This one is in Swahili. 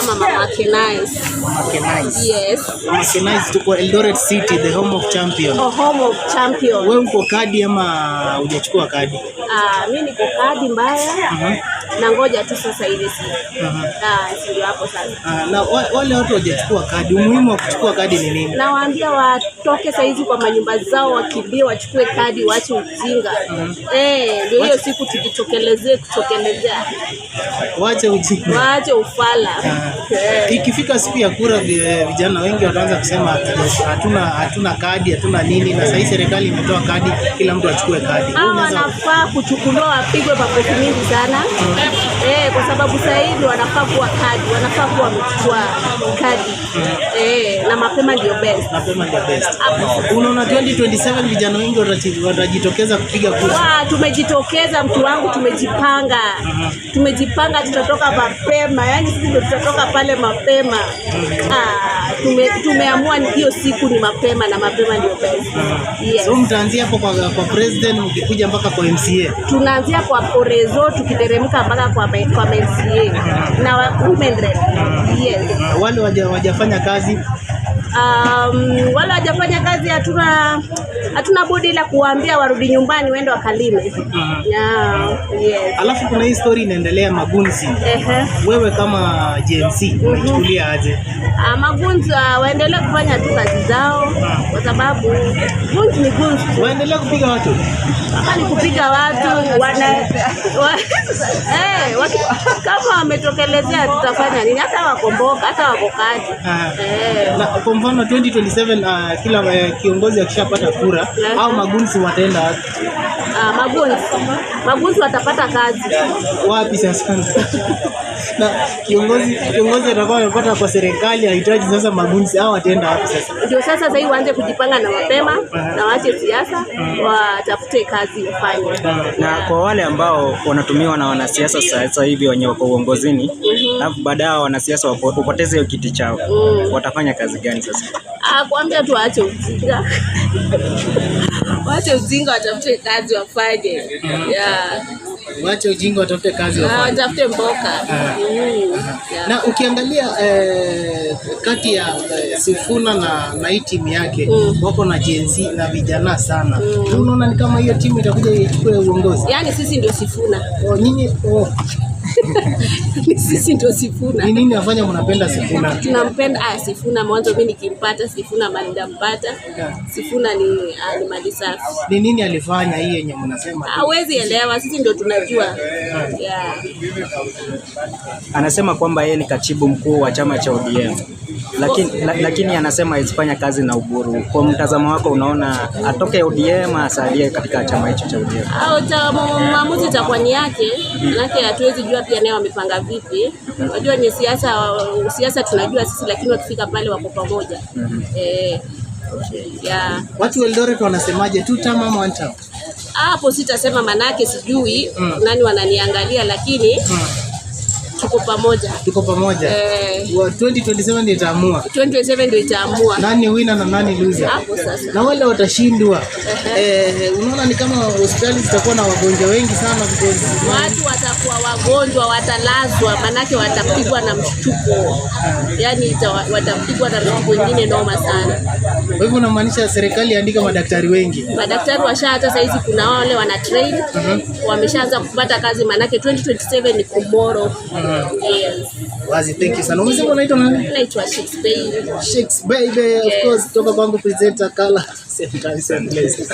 kama Mama Kenais. Mama Kenais. Yes. Mama Kenais tuko Eldoret City, the home of champion. Oh, home of champion. Wewe uko kadi ama hujachukua kadi? Mimi niko kadi mbaya. Na ngoja tu sasa hivi ndio hapo sasa. Na wale watu hawajachukua kadi, umuhimu wa kuchukua kadi ni nini? Nawaambia watoke saa hizi kwa manyumba zao, wakimbie wachukue kadi, waache ujinga. Ndio hiyo siku tujitokelezee kutokelezea. Waache ujinga. Waache ufala. Ikifika siku ya kura vijana wengi wataanza kusema hatuna kadi, hatuna nini, na sasa serikali imetoa kadi, kila mtu achukue kadi. Wanafaa kuchukuliwa, wapigwe makofi mingi sana. Kwa sababu sasa hivi wanafaa kuwa kadi, wanafaa kuwa wamechukua kadi. Na mapema ndio best. Mapema ndio best. Unaona 2027 vijana wengi watajitokeza kupiga kura. Tumejitokeza mtu wangu, tumejipanga. Tumejipanga, tutatoka mapema. Yaani sisi ndio tutatoka pale mapema. Tumeamua hiyo siku ni mapema, na mapema ndio best. Yes. So mtaanzia hapo kwa president, mkikuja mpaka kwa MCA. Tunaanzia kwa Korezo tukiteremka mpaka kwa MCA na women rep. Yes. Wale wajafanya kazi wala hajafanya kazi, hatuna budi ila kuambia warudi nyumbani waende wakalime. Yes. Alafu kuna hii story inaendelea Magunzi. Wewe kama GNC unachukulia aje? Magunzi waendelee kufanya tu kazi zao, kwa sababu Gunzi ni Gunzi. Waendelee kupiga watu. Kama ni kupiga watu kama wametokelezea tutafanya nini? Hata wakomboka, hata wakokadi. Kwa mfano 2027 kila kiongozi akishapata kura au Magunzi wataenda wapi? Magunzi watapata kazi wapi sasa? Na kiongozi atakuwa amepata kwa serikali, anahitaji sasa Magunzi au wataenda wapi sasa? Ndio sasa hivi waanze kujipanga na mapema, na waache siasa, watafute kazi wafanye. Na kwa wale ambao wanatumiwa na wanasiasa sasa hivi wenye wako uongozini, na baadaye wanasiasa wapoteze hiyo kiti chao, watafanya kazi gani sasa? Kuambia tu waache ujinga. Waache ujinga, watafute kazi wafanye. Waache ujinga, watafute kazi wafanye. Watafute mboka. Na ukiangalia kati ya Sifuna na hii timu yake wako na Gen-Z na vijana sana. Unaona ni kama hiyo timu itakuja ichukue uongozi. Yaani sisi ndio Sifuna. Nyinyi sisi ndio Sifuna. Ni nini afanya mnapenda Sifuna? Tunampenda Sifuna, mwanzo mimi nikimpata Sifuna mali ndampata. Sifuna ni mali safi. Ni nini alifanya hii yenye mnasema? Hawezi elewa, sisi ndio tunajua. Anasema kwamba yeye ni katibu mkuu wa chama cha ODM. Lakini anasema haifanya kazi na Uburu. Kwa mtazamo wako unaona atoke ODM asalie katika chama hicho cha ODM? Maamuzi itakuwa ni yake, manake hatuwezi jua pia naye wamepanga vipi. Unajua ni siasa tunajua sisi, lakini wakifika pale wako pamoja. Watu wa Eldoret wanasemaje, 2 term ama 1 term? Hapo sitasema, manake sijui nani wananiangalia, lakini tuko pamoja. Tuko pamoja. 2027 ndio itaamua. 2027 ndio itaamua nani winner na nani loser. Hapo sasa. Na wale watashindwa. Unaona ni kama hospitali zitakuwa na wagonjwa wengi sana, because watu watakuwa wagonjwa, watalazwa, manake watapigwa na mshtuko. Yaani watapigwa na mshtuko wengine noma sana. Kwa hivyo unamaanisha serikali andika madaktari wengi. Madaktari hata sasa hizi kuna wale wana train, wameshaanza kupata kazi, manake 2027 ni tomorrow. Yes. Wazi, thank you sana. Umesema unaitwa nani? Naitwa Shakes Baby. Shakes Baby, of course, kutoka kwangu presenter Kala. Same time, same place.